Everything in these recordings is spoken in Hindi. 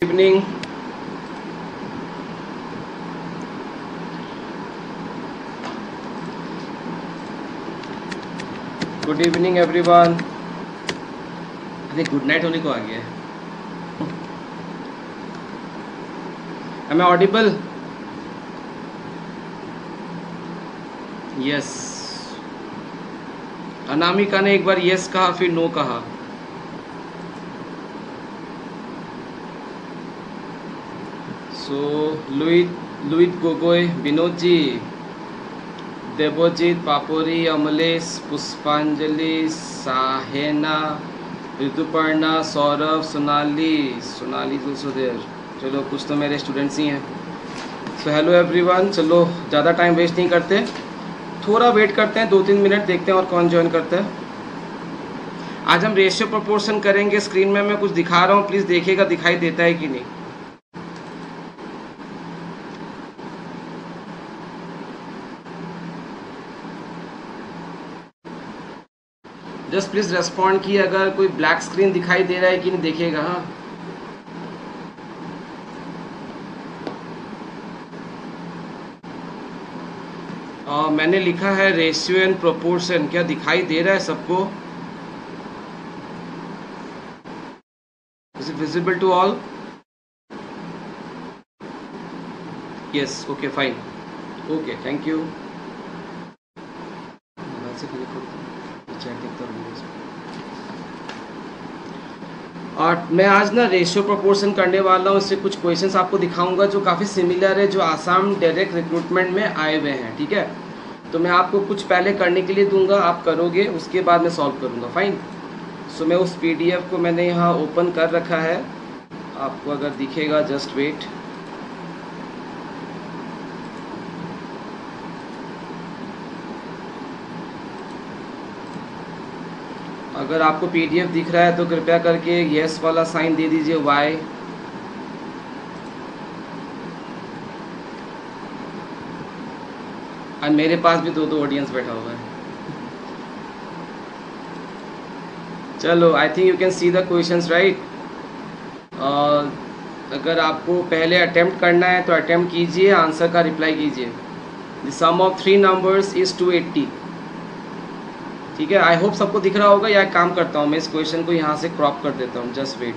Evening. Good evening everyone. अरे गुड नाइट होने को आ गया है. Am I audible? Yes. Anamika ने एक बार yes कहा फिर no कहा. So लुइट गोगोई, विनोद जी, देवजीत, पापोरी, अमलेश, पुष्पांजलि, साहेना, ऋतुपर्णा, सौरभ, सोनाली also there. चलो कुछ तो मेरे स्टूडेंट्स ही हैं. So hello everyone. चलो ज़्यादा टाइम वेस्ट नहीं करते, थोड़ा वेट करते हैं, 2-3 मिनट, देखते हैं और कौन ज्वाइन करता है. आज हम रेशियो प्रोपोर्शन करेंगे. स्क्रीन में मैं कुछ दिखा रहा हूँ, प्लीज़ देखिएगा दिखाई देता है कि नहीं. जस्ट प्लीज़ रेस्पॉन्ड किए अगर कोई ब्लैक स्क्रीन दिखाई दे रहा है कि नहीं, देखिएगा. हाँ, मैंने लिखा है रेशियो एंड प्रोपोर्शन. क्या दिखाई दे रहा है सबको? Is it visible to all? Yes. Okay fine. Okay thank you. और मैं आज ना रेशियो प्रोपोर्शन करने वाला हूँ. इससे कुछ क्वेश्चंस आपको दिखाऊंगा जो काफ़ी सिमिलर है, जो आसाम डायरेक्ट रिक्रूटमेंट में आए हुए हैं. ठीक है, तो मैं आपको कुछ पहले करने के लिए दूंगा, आप करोगे, उसके बाद मैं सॉल्व करूंगा. फाइन. सो मैं उस पीडीएफ को मैंने यहाँ ओपन कर रखा है, आपको अगर दिखेगा, जस्ट वेट. अगर आपको पीडीएफ दिख रहा है तो कृपया करके यस वाला साइन दे दीजिए. वाई. और मेरे पास भी दो ऑडियंस बैठा हुआ है. चलो, I think you can see the questions right. अगर आपको पहले अटेम्प्ट करना है तो अटेम्प्ट कीजिए, आंसर का रिप्लाई कीजिए. The sum of 3 numbers is 280. ठीक है, आई होप सबको दिख रहा होगा. या एक काम करता हूँ, मैं इस क्वेश्चन को यहाँ से क्रॉप कर देता हूँ. Just wait.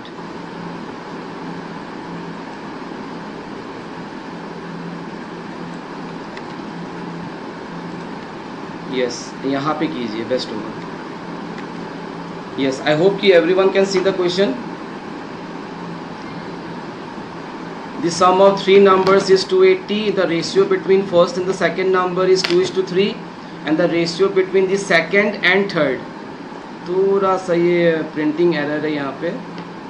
यस, यहाँ पे कीजिए, बेस्ट होगा. यस, आई होप कि everyone can see the question. The sum of 3 numbers is 280. The ratio between first and the second number is 2:3, and the ratio between the second and third, थोड़ा सा ये प्रिंटिंग एरर है यहाँ पे.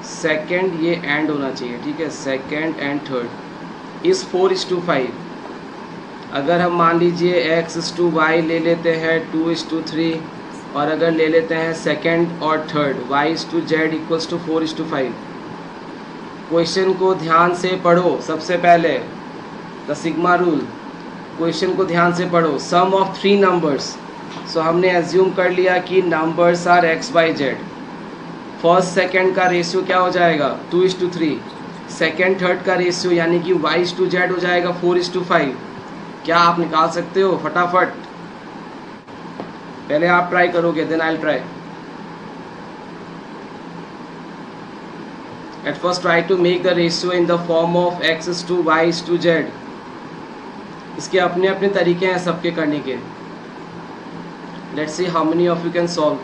सेकेंड ये एंड होना चाहिए. ठीक है, सेकेंड एंड थर्ड इज़ 4:5. अगर हम मान लीजिए x:y ले लेते हैं 2:3, और अगर ले लेते हैं सेकेंड और third y:z equals to 4:5. Question को ध्यान से पढ़ो. सबसे पहले द सिग्मा रूल. क्वेश्चन को ध्यान से पढ़ो. सम ऑफ 3 नंबर्स. सो हमने एज्यूम कर लिया कि numbers are x, y, z. First second का रेशियो क्या हो जाएगा? 2:3. सेकंड थर्ड का रेशियो यानी कि y:z हो जाएगा 4:5. क्या आप निकाल सकते हो फटाफट? पहले आप ट्राई करोगे, then I will try. At first try to make the ratio in the form of x:y:z. इसके अपने अपने तरीके हैं सबके करने के. Let's see how many of you can solve.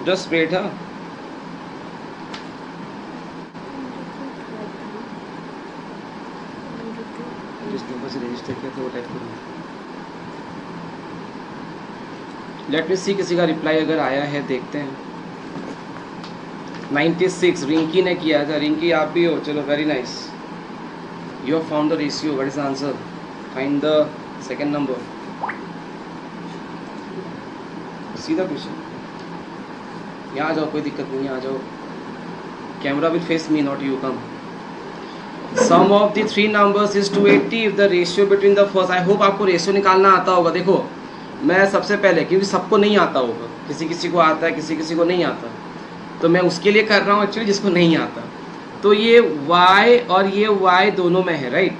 Just wait, huh? जिस नंबर से रजिस्टर किया था वो टाइप करूँ. लेट मी सी किसी का रिप्लाई अगर आया है, देखते हैं. 96 रिंकी ने किया था. रिंकी आप भी हो? चलो, very nice. You have found the ratio. What is the answer? Find the second number. See the question. यहाँ आ जाओ, कोई दिक्कत नहीं है, आ जाओ. Camera will face me not you, come. Sum of the three numbers is 280 if the ratio between the first. I hope आपको रेशियो निकालना आता होगा। देखो मैं सबसे पहले, क्योंकि सबको नहीं आता होगा, किसी किसी को आता है, किसी किसी को नहीं आता, तो मैं उसके लिए कर रहा हूँ एक्चुअली जिसको नहीं आता। तो ये y और ये y दोनों में है, राइट।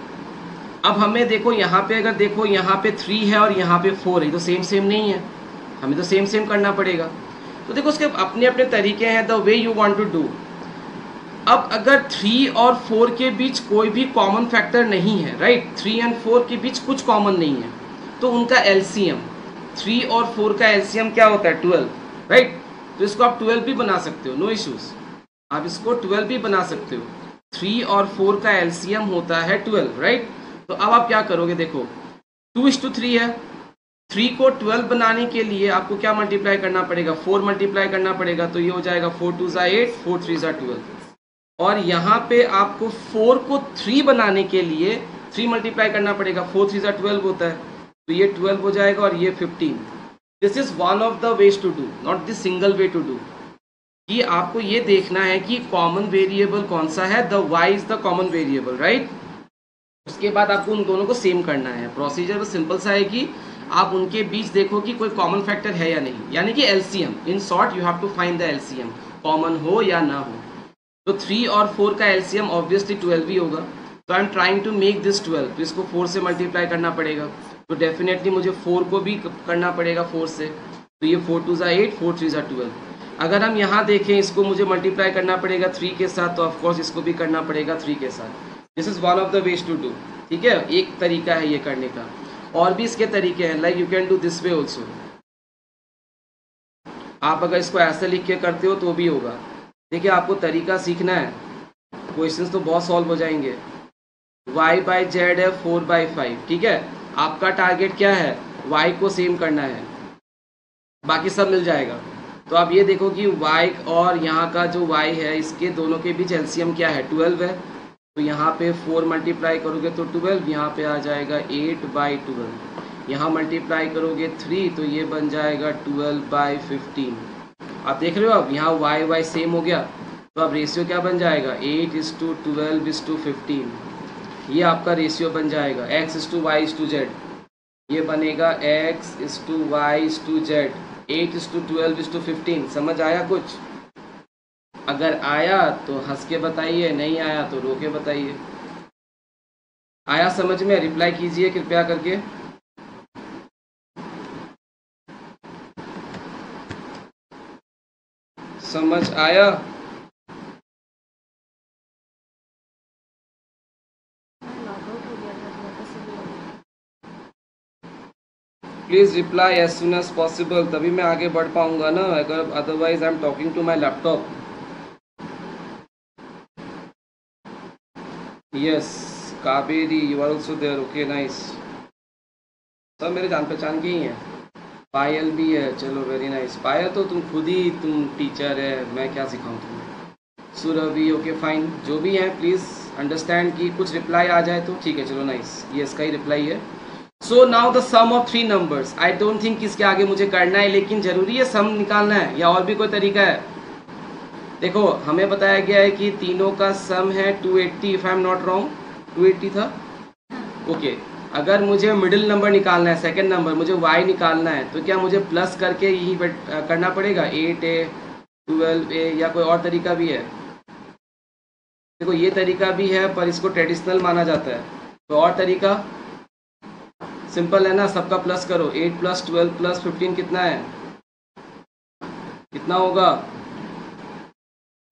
अब हमें देखो यहाँ पे, अगर देखो यहाँ पे 3 है और यहाँ पे 4 है, तो सेम सेम नहीं है, हमें तो सेम सेम करना पड़ेगा। तो देखो उसके अपने अपने तरीके हैं, the way you want to do. अब अगर 3 और 4 के बीच कोई भी कॉमन फैक्टर नहीं है, राइट, 3 एंड 4 के बीच कुछ कॉमन नहीं है, तो उनका एलसीएम, 3 और 4 का एलसीएम क्या होता है, 12, राइट। तो इसको आप 12 भी बना सकते हो, नो इश्यूज, आप इसको 12 भी बना सकते हो। 3 और 4 का एलसीएम होता है 12, राइट। तो अब आप क्या करोगे, देखो 2:3 है, 3 को 12 बनाने के लिए आपको क्या मल्टीप्लाई करना पड़ेगा, 4 मल्टीप्लाई करना पड़ेगा। तो ये हो जाएगा 4 2 ज़ा 8, 4 3 ज़ा 12। और यहाँ पे आपको 4 को 3 बनाने के लिए 3 मल्टीप्लाई करना पड़ेगा, 4 3 ज़ा 12 होता है, तो ये 12 हो जाएगा और ये 15। This is one of the ways to do, not the single way to do, कि आपको ये देखना है कि कॉमन वेरिएबल कौन सा है, the y is the common variable, right. उसके बाद आपको उन दोनों को सेम करना है। प्रोसीजर सिंपल सा है कि आप उनके बीच देखो कि कोई कॉमन फैक्टर है या नहीं, यानी कि LCM, in short you have to find the LCM, common हो या ना हो। तो 3 और 4 का एलसीएम ऑब्वियसली 12 ही होगा, तो I am trying to make this 12, तो इसको 4 से मल्टीप्लाई करना पड़ेगा, तो डेफिनेटली मुझे 4 को भी करना पड़ेगा 4 से, तो ये 4 2 ज़ा 8, 4 3 ज़ा 12। अगर हम यहाँ देखें, इसको मुझे मल्टीप्लाई करना पड़ेगा 3 के साथ, तो ऑफकोर्स इसको भी करना पड़ेगा 3 के साथ। This is one of the ways to do, ठीक है, एक तरीका है ये करने का। और भी इसके तरीके हैं, like you can do this way also. आप अगर इसको ऐसे लिख के करते हो तो भी होगा। देखिए आपको तरीका सीखना है, क्वेश्चंस तो बहुत सॉल्व हो जाएंगे। y/z है 4/5, ठीक है, आपका टारगेट क्या है, y को सेम करना है, बाकी सब मिल जाएगा। तो आप ये देखो कि y और यहाँ का जो y है, इसके दोनों के बीच एलसीएम क्या है, 12 है। तो यहाँ पे 4 मल्टीप्लाई करोगे तो 12, यहाँ पे आ जाएगा 8/12, यहाँ मल्टीप्लाई करोगे 3, तो ये बन जाएगा 12/15। आप देख रहे हो, अब यहाँ y सेम हो गया, तो अब रेशियो क्या बन जाएगा, 8:12:15। ये आपका रेशियो बन जाएगा, x/y/z, ये बनेगा x/y/z, 8:12:15। समझ आया कुछ? अगर आया तो हंस के बताइए, नहीं आया तो रो के बताइए। आया समझ में, रिप्लाई कीजिए कृपया करके। समझ आया? Please reply as soon as possible, तभी मैं आगे बढ़ पाऊंगा ना, अगर otherwise I am talking to my laptop. Yes Kaveri, you are also there, okay nice. सब मेरे जान पहचान के ही हैं। पायल भी है, चलो वेरी नाइस। पायल तो तुम खुद ही, तुम टीचर है, मैं क्या सिखाऊं तुम्हें। सुरभि, ओके फाइन, जो भी है प्लीज़ अंडरस्टैंड कि कुछ रिप्लाई आ जाए तो ठीक है, चलो नाइस, ये इसका ही रिप्लाई है। So now the sum of 3 numbers, I don't think इसके आगे मुझे करना है, लेकिन ज़रूरी है सम निकालना है, या और भी कोई तरीका है? देखो हमें बताया गया है कि तीनों का सम है 280, if I am not wrong, 280 था, ओके। अगर मुझे मिडिल नंबर निकालना है, सेकंड नंबर मुझे y निकालना है, तो क्या मुझे प्लस करके यही करना पड़ेगा, 8a 12a, या कोई और तरीका भी है? देखो ये तरीका भी है, पर इसको ट्रेडिशनल माना जाता है। तो और तरीका सिंपल है ना, सबका प्लस करो, 8 + 12 + 15 कितना है, कितना होगा,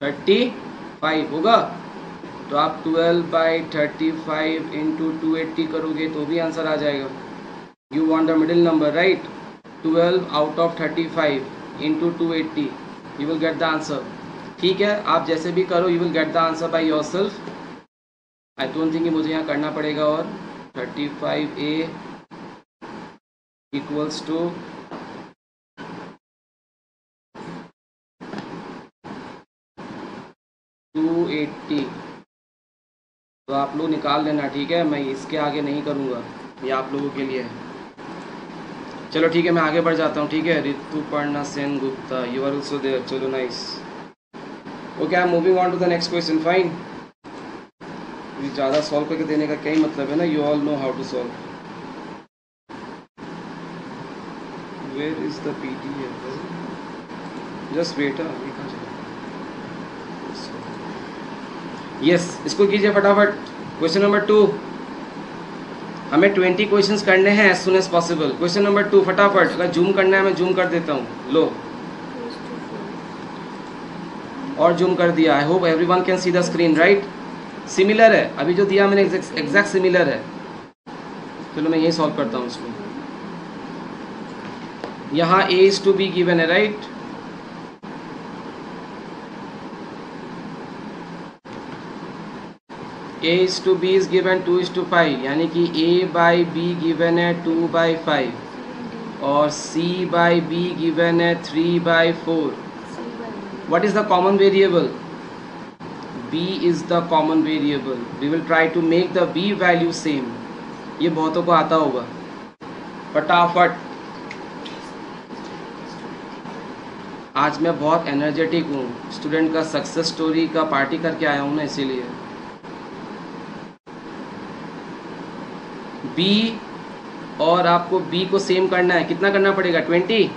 35 होगा। तो आप 12/35 इंटू 280 करोगे तो भी आंसर आ जाएगा। You want the middle number, right. 12 out of 35 into 280, you will get the answer. ठीक है, आप जैसे भी करो, you will get the answer by yourself. I don't think मुझे यहाँ करना पड़ेगा। और 35a इक्वल्स टू 280, तो आप लोग निकाल लेना, ठीक है। मैं इसके आगे नहीं करूँगा, ये आप लोगों के लिए है। चलो ठीक है, मैं आगे बढ़ जाता हूँ, ठीक है। Rituparna Sen Gupta, you are also there, चलो nice. Okay, I am moving on to the next question. Fine. ज़्यादा सॉल्व करके देने का क्या ही मतलब है ना. You all know how to solve. Where is the PDF? Just wait. Yes, इसको कीजिए फटाफट. Question number 2. हमें 20 क्वेश्चंस करने हैं as soon as possible. Question number 2 फटाफट. अगर जूम करना है मैं जूम कर देता हूँ. लो, और जूम कर दिया. I hope everyone can see the screen. Right, similar है. अभी जो दिया मैंने एग्जैक्ट सिमिलर है. चलो मैं यही सॉल्व करता हूँ इसको. यहाँ a is to b given है. Right, a is to b is given 2 is to 5, यानी कि a by b गिवन है 2 by 5 और c by b गिवन है 3 by 4. What is the common variable? b is the common variable. We will try to make the b value same. ये बहुतों को आता होगा. फटाफट. आज मैं बहुत एनर्जेटिक हूँ. स्टूडेंट का सक्सेस स्टोरी का पार्टी करके आया हूँ ना, इसीलिए. b और आपको b को सेम करना है. कितना करना पड़ेगा? 20.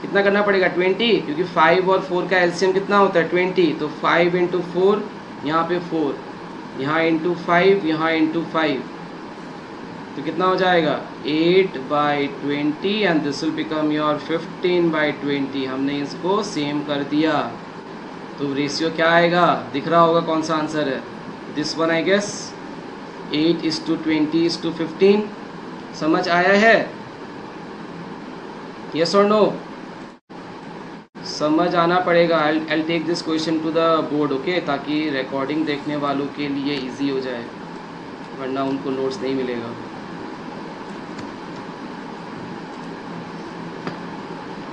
कितना करना पड़ेगा? 20, क्योंकि 5 और 4 का एलसीएम कितना होता है? 20. तो 5 इंटू 4, यहाँ पे 4, यहाँ इंटू 5, यहाँ इंटू 5, तो कितना हो जाएगा? 8 by 20 and this will become your 15 by 20. हमने इसको सेम कर दिया. तो रेशियो क्या आएगा? दिख रहा होगा कौन सा आंसर है. This one I guess. 8:20:15. समझ आया है? यस और नो? समझ आना पड़ेगा. I take this question to the board. Okay, ताकि रिकॉर्डिंग देखने वालों के लिए इजी हो जाए, वरना उनको नोट्स नहीं मिलेगा.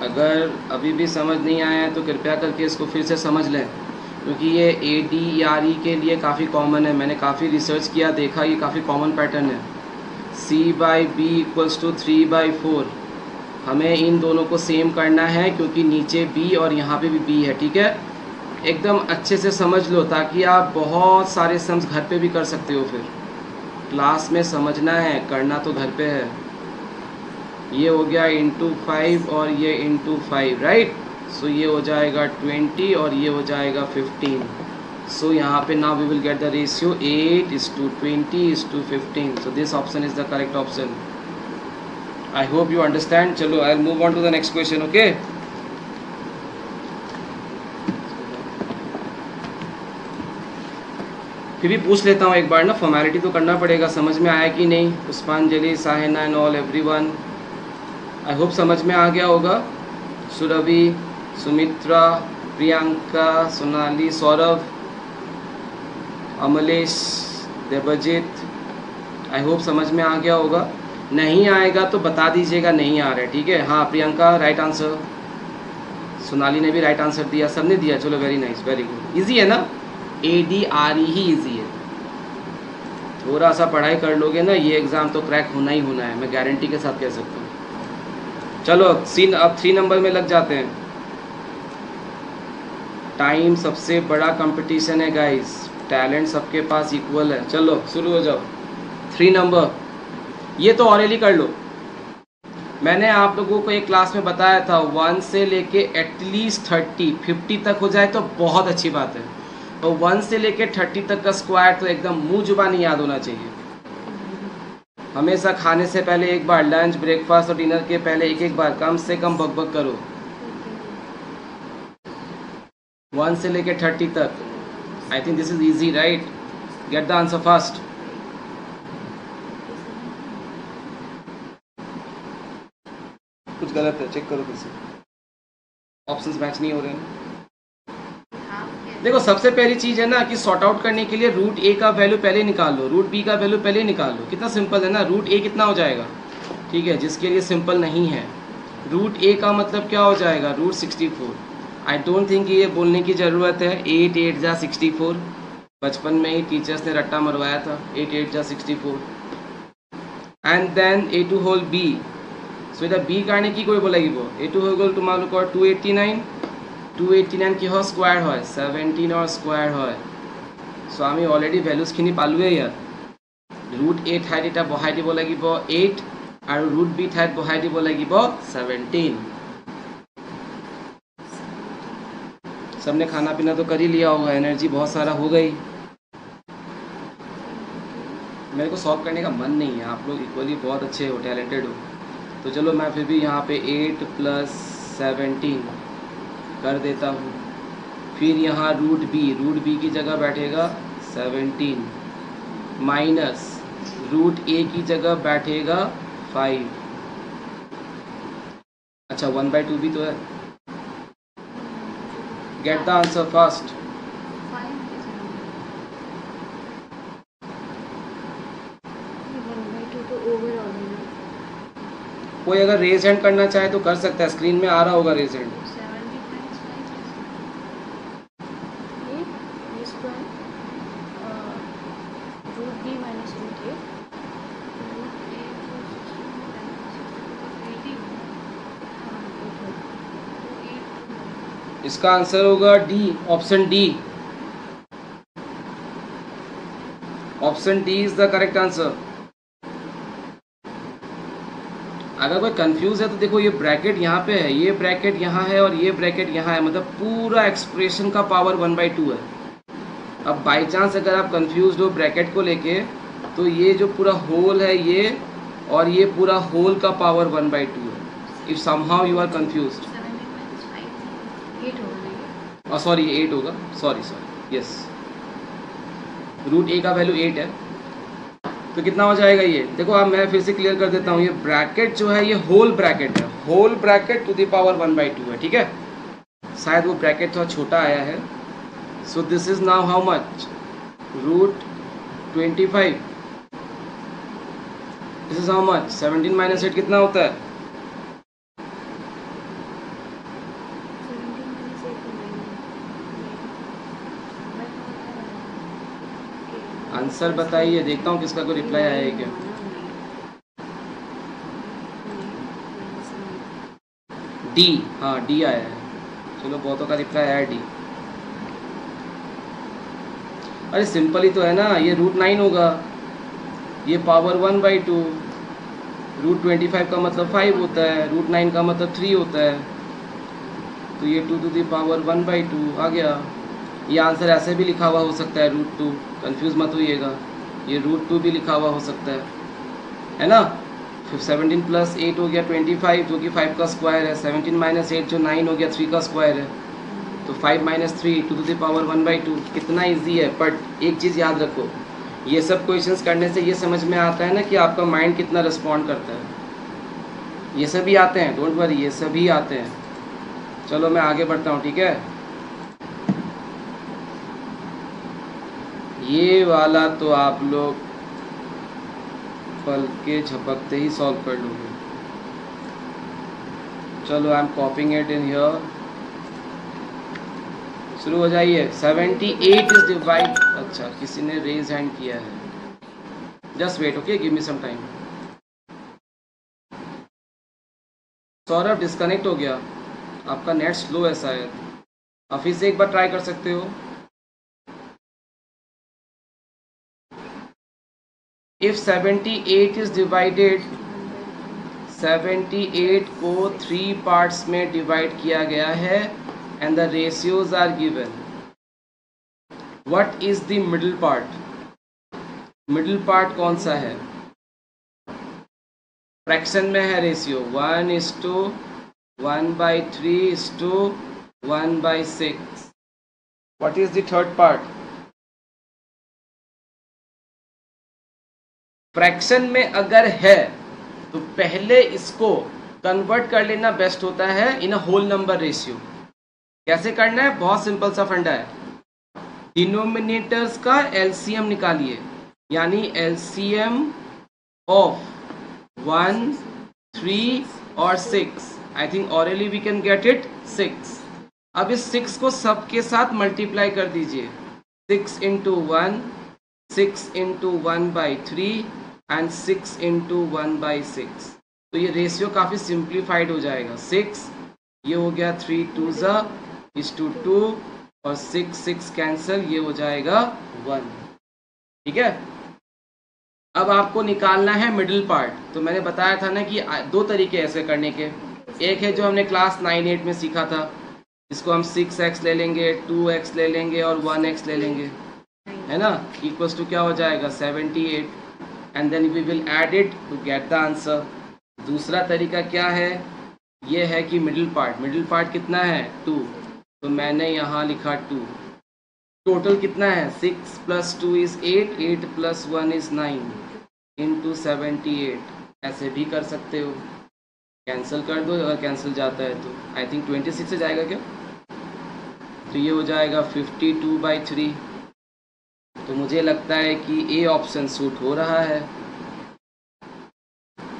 अगर अभी भी समझ नहीं आया है तो कृपया करके इसको फिर से समझ लें, क्योंकि ये ADRE के लिए काफ़ी कॉमन है. मैंने काफ़ी रिसर्च किया, देखा, ये काफ़ी कॉमन पैटर्न है. c by b equals to 3 by 4. हमें इन दोनों को सेम करना है, क्योंकि नीचे b और यहाँ पे भी b है. ठीक है, एकदम अच्छे से समझ लो, ताकि आप बहुत सारे सम्स घर पे भी कर सकते हो. फिर क्लास में समझना है, करना तो घर पे है. ये हो गया इंटू 5 और ये इंटू 5. राइट, सो ये हो जाएगा 20 और ये हो जाएगा 15. सो यहाँ पे now we will get the ratio 8:20:15. So this option is the correct option. I hope you understand. चलो, I will move on to the next question. Okay, फिर भी पूछ लेता हूँ एक बार ना, फॉर्मेलिटी तो करना पड़ेगा. समझ में आया कि नहीं? पुष्पांजलि, Sahina and all everyone, I hope समझ में आ गया होगा. सुरभि, सुमित्रा, प्रियंका, सोनाली, सौरभ, अमलेश, देवजीत, आई होप समझ में आ गया होगा. नहीं आएगा तो बता दीजिएगा नहीं आ रहा है. ठीक है. हाँ, प्रियंका राइट आंसर. सोनाली ने भी राइट आंसर दिया. सबने दिया. चलो, very nice, very good. Easy है ना? ADRE ही इजी है. थोड़ा सा पढ़ाई कर लोगे ना, ये एग्ज़ाम तो क्रैक होना ही होना है. मैं गारंटी के साथ कह सकता हूँ. चलो, अब 3 नंबर में लग जाते हैं. टाइम सबसे बड़ा कंपटीशन है गाइस. टैलेंट सबके पास इक्वल है. चलो, शुरू हो जाओ. 3 नंबर. ये तो ऑरेली कर लो. मैंने आप लोगों को एक क्लास में बताया था 1 से लेके एटलीस्ट 50 तक हो जाए तो बहुत अच्छी बात है. और 1 से लेके 30 तक का स्क्वायर तो एकदम मुंह जुबानी याद होना चाहिए. हमेशा खाने से पहले एक बार, लंच, ब्रेकफास्ट और डिनर के पहले एक बार कम से कम बकबक करो. 1 से लेके 30 तक. I think this is easy. Right, gate the answer fast. कुछ गलत है, चेक करो फिर से. ऑप्शंस मैच नहीं हो रहे हैं. देखो, सबसे पहली चीज है ना कि सॉर्ट आउट करने के लिए रूट a का वैल्यू पहले निकाल लो, रूट b का वैल्यू पहले निकाल लो. कितना सिंपल है ना. रूट a कितना हो जाएगा? ठीक है, जिसके लिए सिंपल नहीं है, रूट a का मतलब क्या हो जाएगा? रूट 64. आई डोंट थिंक ये बोलने की ज़रूरत है. 8 8 जा 64. बचपन में ही टीचर्स ने रट्टा मरवाया था. 8 8 जा 64. And then a2 whole b. So इधर b काटने की कोई बोलेगी वो. a2 होल तुम्हारे को 289. 289 কিহৰ স্কোয়াৰ হয় 17 স্কোয়াৰ হয় সো আমি অলৰেডি ভ্যালুজখিনি পালোৱে ইয়াত √a ঠাইত এটা বহাই দিব লাগিব 8 আৰু √b ঠাইত বহাই দিব লাগিব 17 सबने खाना पीना तो कर ही लिया होगा एनर्जी बहुत सारा हो गई मेरे को सॉल्व करने का मन नहीं है आप लोग इक्वली बहुत अच्छे हो टैलेंटेड हो तो चलो मैं फिर भी यहाँ पे 8 + 17 कर देता हूँ फिर यहाँ √b की जगह बैठेगा 17 माइनस √a की जगह बैठेगा 5 अच्छा 1/2 भी तो है गेट द आंसर फर्स्ट कोई अगर रेज हैंड करना चाहे तो कर सकता है स्क्रीन में आ रहा होगा रेज हैंड इसका आंसर होगा D option D is the correct answer अगर कोई कंफ्यूज है तो देखो ये ब्रैकेट यहाँ पे है ये ब्रैकेट यहाँ है और ये ब्रैकेट यहाँ है मतलब पूरा एक्सप्रेशन का पावर 1/2 है अब बाई चांस अगर आप कंफ्यूज हो ब्रैकेट को लेके तो ये जो पूरा होल है ये और ये पूरा होल का पावर 1/2 है if somehow you are confused sorry 8 होगा सॉरी यस √a का वैल्यू 8 है तो कितना हो जाएगा ये देखो अब मैं फिर से क्लियर कर देता हूँ ये ब्रैकेट जो है ये होल ब्रैकेट है whole bracket to the power 1/2 है ठीक है शायद वो ब्रैकेट थोड़ा छोटा आया है so this is now how much √25 this is how much 17 - 8 कितना होता है आंसर बताइए देखता हूँ किसका कोई रिप्लाई आया है क्या डी हाँ डी आया है चलो बहुतों का रिप्लाई आया डी अरे सिंपल ही तो है ना ये √9 होगा ये पावर 1/2 √25 का मतलब 5 होता है √9 का मतलब 3 होता है तो ये 2 to the power 1/2 आ गया ये आंसर ऐसे भी लिखा हुआ हो सकता है √2 कंफ्यूज मत होइएगा ये √2 भी लिखा हुआ हो सकता है ना फिर 17 + 8 हो गया 25 जो कि 5 का स्क्वायर है 17 - 8 जो 9 हो गया 3 का स्क्वायर है तो 5 - 3 2 to the power 1/2 कितना इजी है बट एक चीज़ याद रखो ये सब क्वेश्चंस करने से ये समझ में आता है ना कि आपका माइंड कितना रिस्पॉन्ड करता है ये सभी आते हैं डोंट वरी ये सभी आते हैं चलो मैं आगे बढ़ता हूँ ठीक है ये वाला तो आप लोग पल के झपकते ही सॉल्व कर लोगे चलो I am कॉपिंग it in here शुरू हो जाइए 78 इज डिवाइड अच्छा किसी ने रेज हैंड किया है just wait okay give me some time Saurabh disconnect हो गया आपका नेट स्लो है शायद आप फिर से एक बार ट्राई कर सकते हो इफ 78 इज डिवाइडेड 78 को 3 पार्ट्स में डिवाइड किया गया है and the ratios are given what is the middle part कौन सा है फ्रैक्शन में है ratio 1:1/3:1/6 what is the third part fraction में अगर है तो पहले इसको कन्वर्ट कर लेना बेस्ट होता है इन अ होल नंबर रेशियो कैसे करना है बहुत सिंपल सा फंडा है डिनोमिनेटर्स का एलसीएम निकालिए यानी एलसीएम ऑफ 1 3 और 6 I think orally we can get it 6 अब इस 6 को सबके साथ मल्टीप्लाई कर दीजिए 6 × 1 6 × 1/3 एंड 6 × 1/6 तो ये रेशियो काफ़ी सिंप्लीफाइड हो जाएगा 6 ये हो गया 3 2 ज़ा इज टू 2 और 6 कैंसिल, ये हो जाएगा 1। ठीक है, अब आपको निकालना है मिडिल पार्ट। तो मैंने बताया था ना कि दो तरीके ऐसे करने के। एक है जो हमने क्लास 9-8 में सीखा था, इसको हम 6x ले लेंगे, 2x ले लेंगे और 1x ले लेंगे, है ना, इक्वल्स टू क्या हो जाएगा 78, and then we will add it to get the answer. दूसरा तरीका क्या है, ये है कि मिडिल पार्ट कितना है 2, तो मैंने यहाँ लिखा 2। टोटल कितना है 6 + 2 इज 8, 8 + 1 इज 9 इंटू 78। ऐसे भी कर सकते हो, कैंसिल कर दो अगर कैंसिल जाता है तो। आई थिंक 26 से जाएगा क्या, तो ये हो जाएगा 52/3। तो मुझे लगता है कि ए ऑप्शन सूट हो रहा है,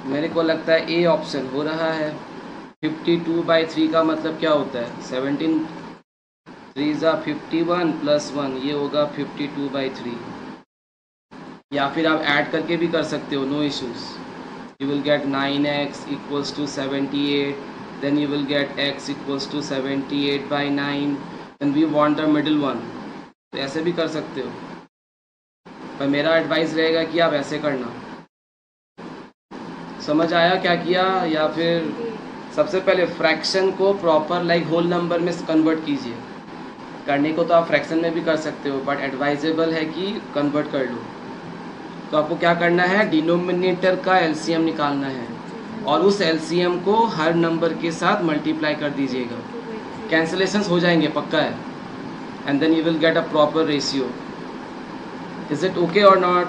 मेरे को लगता है ए ऑप्शन हो रहा है। 52/3 का मतलब क्या होता है, 17 3 ज़ा 51 + 1, ये होगा 52/3। या फिर आप ऐड करके भी कर सकते हो, no issues. You will get 9x = 78, then you will get x = 78/9, then we want the middle one। तो ऐसे भी कर सकते हो, पर मेरा एडवाइस रहेगा कि आप ऐसे करना। समझ आया क्या किया? या फिर सबसे पहले फ्रैक्शन को प्रॉपर लाइक होल नंबर में कन्वर्ट कीजिए। करने को तो आप फ्रैक्शन में भी कर सकते हो, बट एडवाइजेबल है कि कन्वर्ट कर लो। तो आपको क्या करना है, डिनोमिनेटर का एलसीएम निकालना है और उस एलसीएम को हर नंबर के साथ मल्टीप्लाई कर दीजिएगा। कैंसिलेशंस हो जाएंगे, पक्का है, and then you will get a proper ratio. Is it okay or not?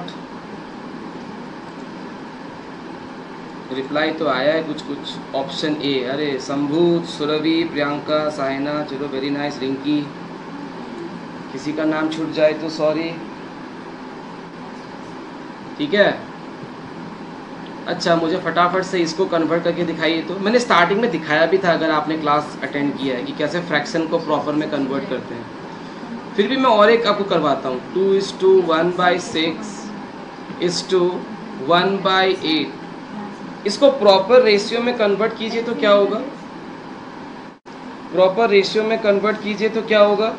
Reply तो आया है कुछ कुछ। ऑप्शन ए, अरे शंभू, सुरभि, प्रियंका, साइना, चलो वेरी नाइस। रिंकी, किसी का नाम छूट जाए तो सॉरी, ठीक है। अच्छा, मुझे फटाफट से इसको कन्वर्ट करके दिखाइए। तो मैंने स्टार्टिंग में दिखाया भी था, अगर आपने क्लास अटेंड किया है, कि कैसे फ्रैक्शन को प्रॉपर में कन्वर्ट करते हैं। फिर भी मैं और एक आपको करवाता हूँ। 2:1/6 1/8। इसको प्रॉपर रेशियो में कन्वर्ट कीजिए तो क्या होगा, प्रॉपर रेशियो में कन्वर्ट कीजिए तो क्या होगा,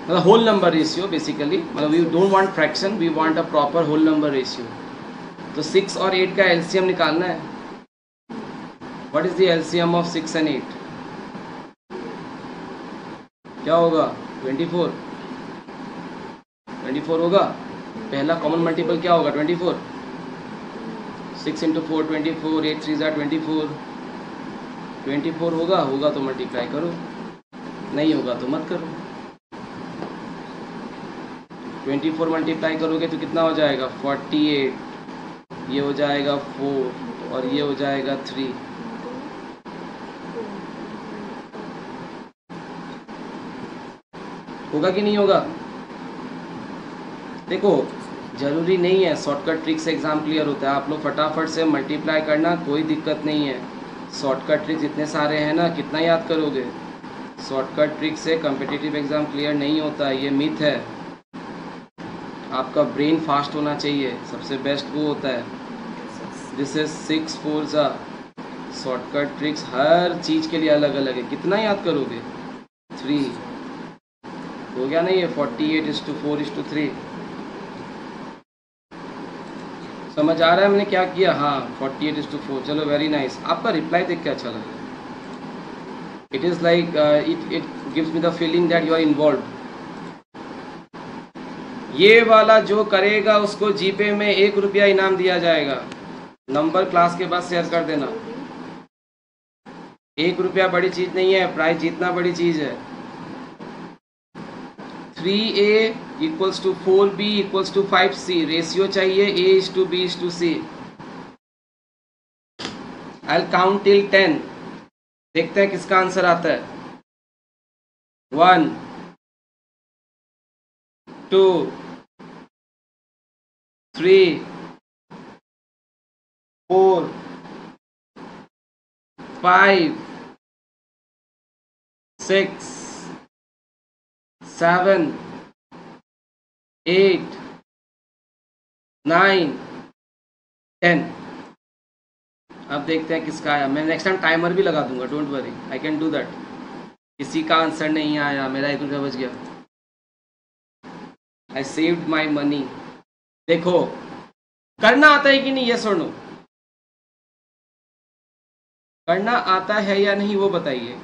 मतलब होल नंबर रेशियो बेसिकली, मतलब we don't want fraction, we want a proper whole number ratio. तो 6 और 8 का एलसीएम निकालना है। What is the LCM of 6 and 8? क्या होगा, 24। 24 होगा। पहला कॉमन मल्टीपल क्या होगा, 24। 6 × 4 24, 8 3 24। 24 होगा तो मल्टीप्लाई करो, नहीं होगा तो मत करो। 24 मल्टीप्लाई करोगे तो कितना हो जाएगा 48, ये हो जाएगा 4 और ये हो जाएगा 3। होगा कि नहीं होगा? देखो, ज़रूरी नहीं है शॉर्टकट ट्रिक से एग्ज़ाम क्लियर होता है। आप लोग फटाफट से मल्टीप्लाई करना, कोई दिक्कत नहीं है। शॉर्टकट ट्रिक्स इतने सारे हैं ना, कितना याद करोगे? शॉर्टकट ट्रिक से कॉम्पिटिटिव एग्ज़ाम क्लियर नहीं होता, ये मिथ है। आपका ब्रेन फास्ट होना चाहिए, सबसे बेस्ट वो होता है। दिस इज 6 4 ज़ा। शॉर्टकट ट्रिक्स हर चीज़ के लिए अलग अलग है। कितना याद करोगे? 3 हो गया नहीं है। 48:4:3 समझ आ रहा है मैंने क्या किया? हाँ, 48:4। चलो वेरी नाइस। आपका रिप्लाई देख के अच्छा लगा। It is like it gives me the feeling that you are involve. ये वाला जो करेगा उसको जीपे में 1 रुपया इनाम दिया जाएगा। नंबर क्लास के बाद शेयर कर देना। 1 रुपया बड़ी चीज़ नहीं है, प्राइज जीतना बड़ी चीज़ है। 3a = 4b = 5c। रेशियो चाहिए a:b:c। I will count till 10। देखते हैं किसका आंसर आता है। 1 2 3 4 5 6 7 8 9 10। अब देखते हैं किसका आया। मैं नेक्स्ट टाइम टाइमर भी लगा दूंगा, don't worry, I can do that. किसी का आंसर नहीं आया, मेरा 1 रुपया बच गया। I saved my money. देखो करना आता है कि नहीं, यस और नो? करना आता है या नहीं वो बताइए।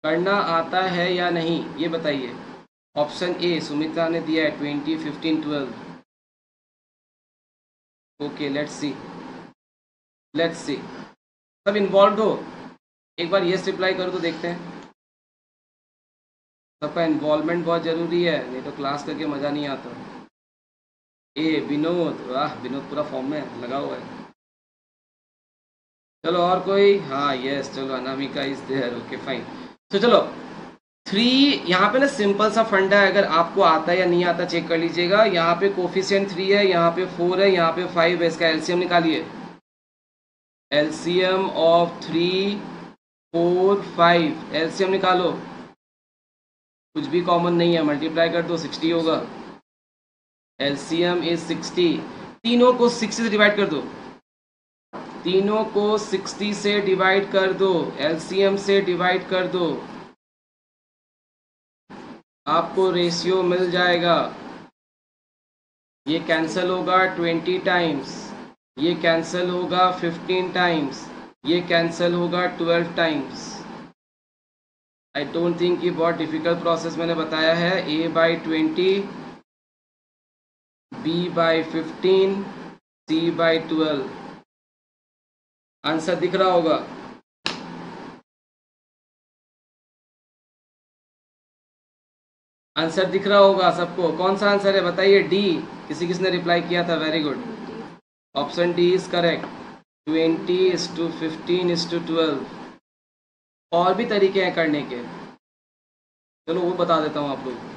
करना आता है या नहीं ये बताइए। ऑप्शन ए सुमित्रा ने दिया है 20, 15, 12। Okay let's see, let's see. सब इन्वॉल्व हो, एक बार यस रिप्लाई करो तो देखते हैं। सबका इन्वॉल्वमेंट बहुत ज़रूरी है, नहीं तो क्लास करके मज़ा नहीं आता। ए विनोद, वाह विनोद पूरा फॉर्म में लगा हुआ है। चलो और कोई, हाँ यस, चलो Anamika is there, okay fine. तो चलो 3, यहाँ पे ना सिंपल सा फंडा है, अगर आपको आता है या नहीं आता चेक कर लीजिएगा। यहाँ पे कोफिशिएंट 3 है, यहाँ पे 4 है, यहाँ पे 5 है, इसका एलसीएम निकालिए। एलसीएम ऑफ 3, 4, 5, एलसीएम निकालो। कुछ भी कॉमन नहीं है, मल्टीप्लाई कर दो 60 होगा। LCM is 60। तीनों को 60 से डिवाइड कर दो, तीनों को 60 से डिवाइड कर दो, एलसीएम से डिवाइड कर दो, आपको रेशियो मिल जाएगा। ये कैंसिल होगा 20 टाइम्स, ये कैंसिल होगा 15 टाइम्स, ये कैंसिल होगा 12 टाइम्स। आई डोंट थिंक कि बहुत डिफिकल्ट प्रोसेस मैंने बताया है। a/20, b/15, c/12। आंसर दिख रहा होगा। आंसर दिख रहा होगा सबको। कौन सा आंसर है बताइए? डी। किसने रिप्लाई किया था? Very good, option D is correct. 20:15:12। और भी तरीके हैं करने के, चलो वो बता देता हूँ आप लोग को।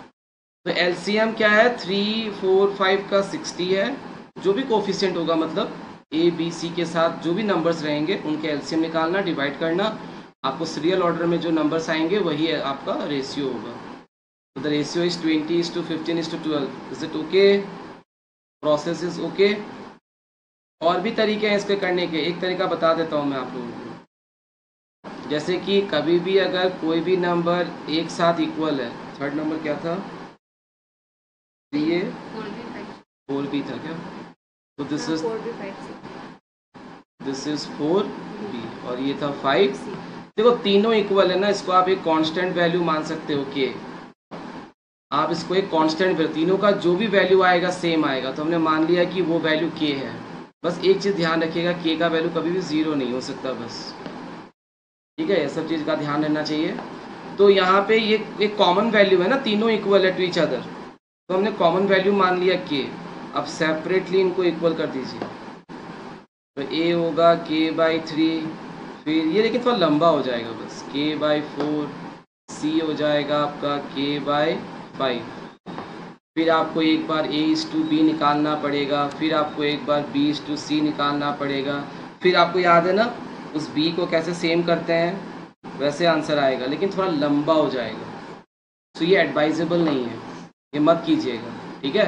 तो एलसीएम क्या है? 3, 4, 5 का 60 है। जो भी कोफिशिएंट होगा, मतलब ए बी सी के साथ जो भी नंबर्स रहेंगे उनके एलसीएम निकालना, डिवाइड करना। आपको सीरियल ऑर्डर में जो नंबर्स आएंगे वही आपका रेशियो होगा। तो the ratio is 20:15:12। Is it okay? Process is okay? और भी तरीके हैं इसके करने के, एक तरीका बता देता हूँ मैं आप लोगों को। जैसे कि कभी भी अगर कोई भी नंबर एक साथ इक्वल है, थर्ड नंबर क्या था? ये 4b था क्या? तो दिस इज 4b और ये था 5। देखो तीनों इक्वल है ना, इसको आप एक कांस्टेंट वैल्यू मान सकते हो के। आप इसको एक कांस्टेंट वैल्यू, तीनों का जो भी वैल्यू आएगा सेम आएगा, तो हमने मान लिया कि वो वैल्यू के है। बस एक चीज़ ध्यान रखिएगा, के का वैल्यू कभी भी 0 नहीं हो सकता, बस ठीक है। ये सब चीज़ का ध्यान रहना चाहिए। तो यहाँ पे ये एक कॉमन वैल्यू है ना, तीनों इक्वल है टू ईच अदर, तो हमने कॉमन वैल्यू मान लिया के। अब सेपरेटली इनको इक्वल कर दीजिए। तो ए होगा k/3, फिर ये लेकिन थोड़ा लंबा हो जाएगा, बस k/4, सी हो जाएगा आपका k/5। फिर आपको एक बार a/b निकालना पड़ेगा, फिर आपको एक बार b/c निकालना पड़ेगा। फिर आपको याद है ना उस b को कैसे सेम करते हैं, वैसे आंसर आएगा, लेकिन थोड़ा लंबा हो जाएगा। तो ये एडवाइजेबल नहीं है, ये मत कीजिएगा, ठीक है।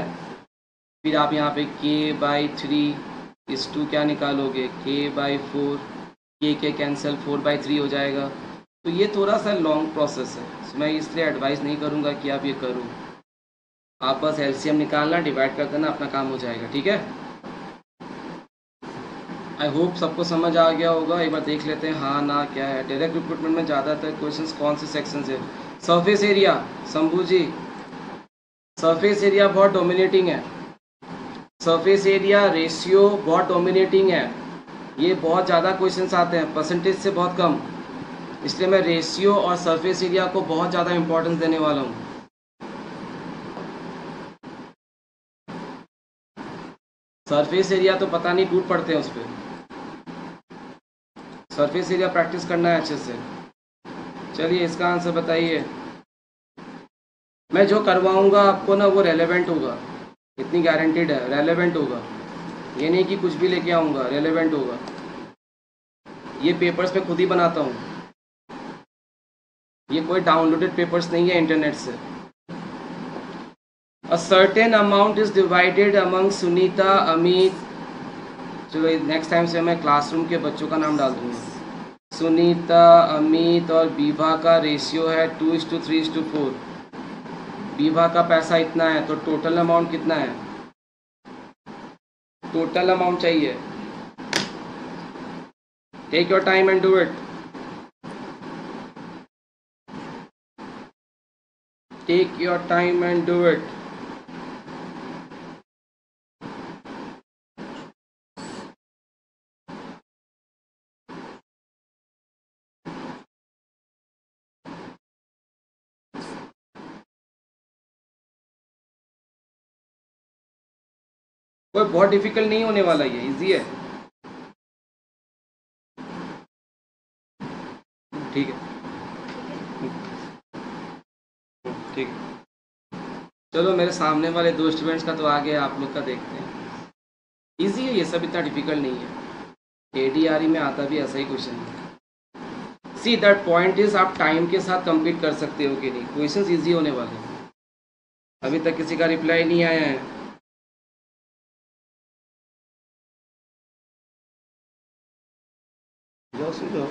फिर आप यहाँ पे k/3 क्या निकालोगे? k/4, के कैंसिल, 4/3 हो जाएगा। तो ये थोड़ा सा लॉन्ग प्रोसेस है, तो मैं इसलिए एडवाइस नहीं करूँगा कि आप ये करो। आप बस एलसीएम निकालना, डिवाइड कर देना, अपना काम हो जाएगा, ठीक है। आई होप सबको समझ आ गया होगा। एक बार देख लेते हैं हाँ ना क्या है। डायरेक्ट रिक्रूटमेंट में ज़्यादातर क्वेश्चंस कौन से सेक्शन से? सरफेस एरिया, शंभू जी, सरफेस एरिया बहुत डोमिनेटिंग है। सरफेस एरिया रेशियो बहुत डोमिनेटिंग है, ये बहुत ज़्यादा क्वेश्चंस आते हैं, परसेंटेज से बहुत कम। इसलिए मैं रेशियो और सरफेस एरिया को बहुत ज़्यादा इंपॉर्टेंस देने वाला हूँ। सरफेस एरिया तो पता नहीं टूट पड़ते हैं उस पर। सरफेस एरिया प्रैक्टिस करना है अच्छे से। चलिए इसका आंसर बताइए। मैं जो करवाऊंगा आपको ना वो रेलेवेंट होगा, इतनी गारंटीड है, रेलेवेंट होगा। ये नहीं कि कुछ भी लेके आऊँगा, रेलेवेंट होगा। ये पेपर्स पे खुद ही बनाता हूँ, ये कोई डाउनलोडेड पेपर्स नहीं है इंटरनेट से। A certain amount is divided among Sunita, Amit. चलो नेक्स्ट टाइम से मैं क्लासरूम के बच्चों का नाम डाल दूंगा. सुनीता, अमित और बीभा का रेशियो है 2:3:4. बीभा का पैसा इतना है तो टोटल अमाउंट कितना है? टोटल अमाउंट चाहिए. Take your time and do it. Take your time and do it. कोई बहुत डिफिकल्ट नहीं होने वाला, ये इजी है. ठीक है, ठीक है. चलो मेरे सामने वाले 2 स्टूडेंट्स का तो आ गया, आप लोग का देखते हैं. इजी है ये सब, इतना डिफिकल्ट नहीं है. ADRE में आता भी ऐसा ही क्वेश्चन है. सी दैट पॉइंट इज, आप टाइम के साथ कंप्लीट कर सकते हो कि नहीं. क्वेश्चंस इजी होने वाले हैं. अभी तक किसी का रिप्लाई नहीं आया है. जाओ सुन लो.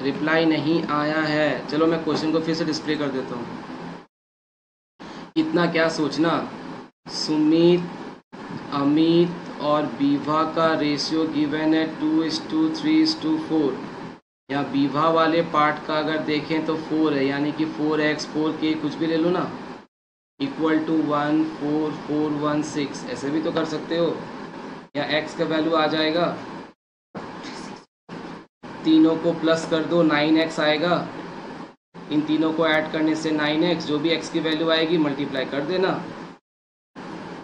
रिप्लाई नहीं आया है. चलो मैं क्वेश्चन को फिर से डिस्प्ले कर देता हूँ. इतना क्या सोचना. सुमित, अमित और बीभा का रेशियो गिवन है 2:3:4. यहाँ बीभा वाले पार्ट का अगर देखें तो 4 है, यानी कि 4x 4k कुछ भी ले लो ना, इक्वल टू 1 4 4 1 6. ऐसे भी तो कर सकते हो. या x का वैल्यू आ जाएगा, तीनों को प्लस कर दो 9x आएगा. इन तीनों को ऐड करने से 9x, जो भी x की वैल्यू आएगी मल्टीप्लाई कर देना.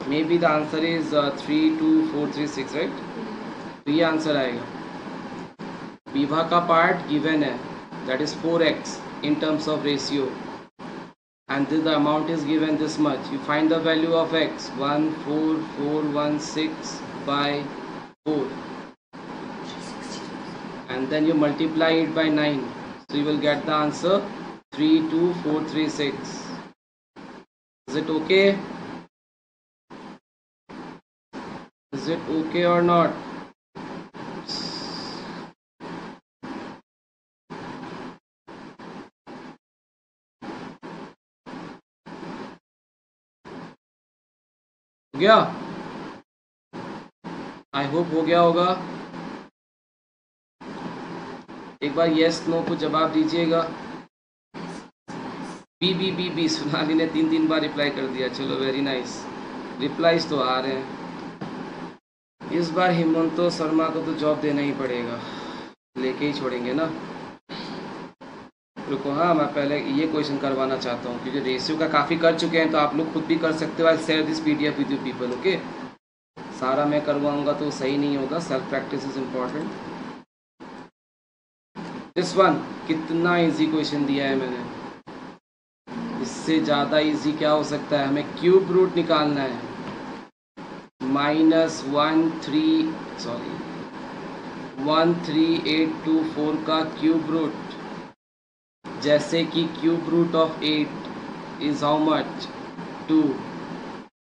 May be the answer is 32436, right. तो ये आंसर आएगा. बीभा का पार्ट गिवन है, that is 4x in terms of ratio, and the amount is given this much. You find the value of x, 14416 by 4, and then you multiply it by 9, so you will get the answer 32436. Is it okay? Is it okay or not? हो गया? आई होप हो गया होगा. एक बार यस नो को जवाब दीजिएगा. B B B B Sonali ने 3 बार रिप्लाई कर दिया. चलो वेरी नाइस. रिप्लाईज तो आ रहे हैं. इस बार हेमंतो शर्मा को तो जॉब देना ही पड़ेगा, लेके ही छोड़ेंगे ना. रुको, हाँ मैं पहले ये क्वेश्चन करवाना चाहता हूँ क्योंकि रेशियो का काफ़ी कर चुके हैं, तो आप लोग खुद भी कर सकते हो. I share this PDF with you people. Okay, सारा मैं करवाऊँगा तो सही नहीं होगा. Self practice is important. This one कितना इजी क्वेश्चन दिया है मैंने. इससे ज़्यादा इजी क्या हो सकता है. हमें क्यूब रूट निकालना है. -13824 का क्यूब रूट. जैसे कि cube root of 8 is how much? 2.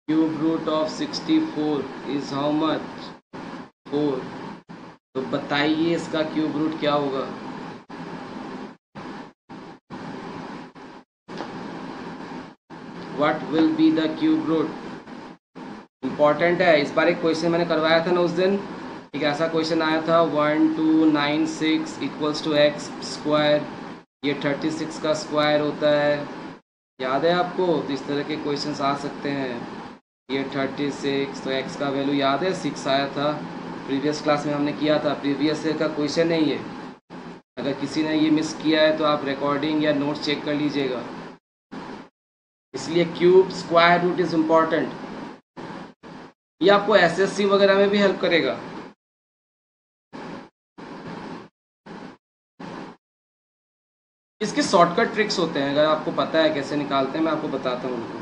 Cube root of 64 is how much? 4. तो बताइए इसका क्यूब रूट क्या होगा. What will be the cube root? Important है. इस बार एक क्वेश्चन मैंने करवाया था ना उस दिन. एक ऐसा क्वेश्चन आया था 1296 इक्वल्स टू एक्स स्क्वायर. ये 36 का स्क्वायर होता है. याद है आपको? तो इस तरह के क्वेश्चंस आ सकते हैं. ये 36, तो एक्स का वैल्यू याद है 6 आया था. प्रीवियस क्लास में हमने किया था. प्रीवियस ईयर का क्वेश्चन है ये. अगर किसी ने ये मिस किया है तो आप रिकॉर्डिंग या नोट्स चेक कर लीजिएगा. इसलिए cube square root is important. ये आपको SSC वगैरह में भी हेल्प करेगा. इसके शॉर्टकट ट्रिक्स होते हैं, अगर आपको पता है कैसे निकालते हैं मैं आपको बताता हूँ उनको.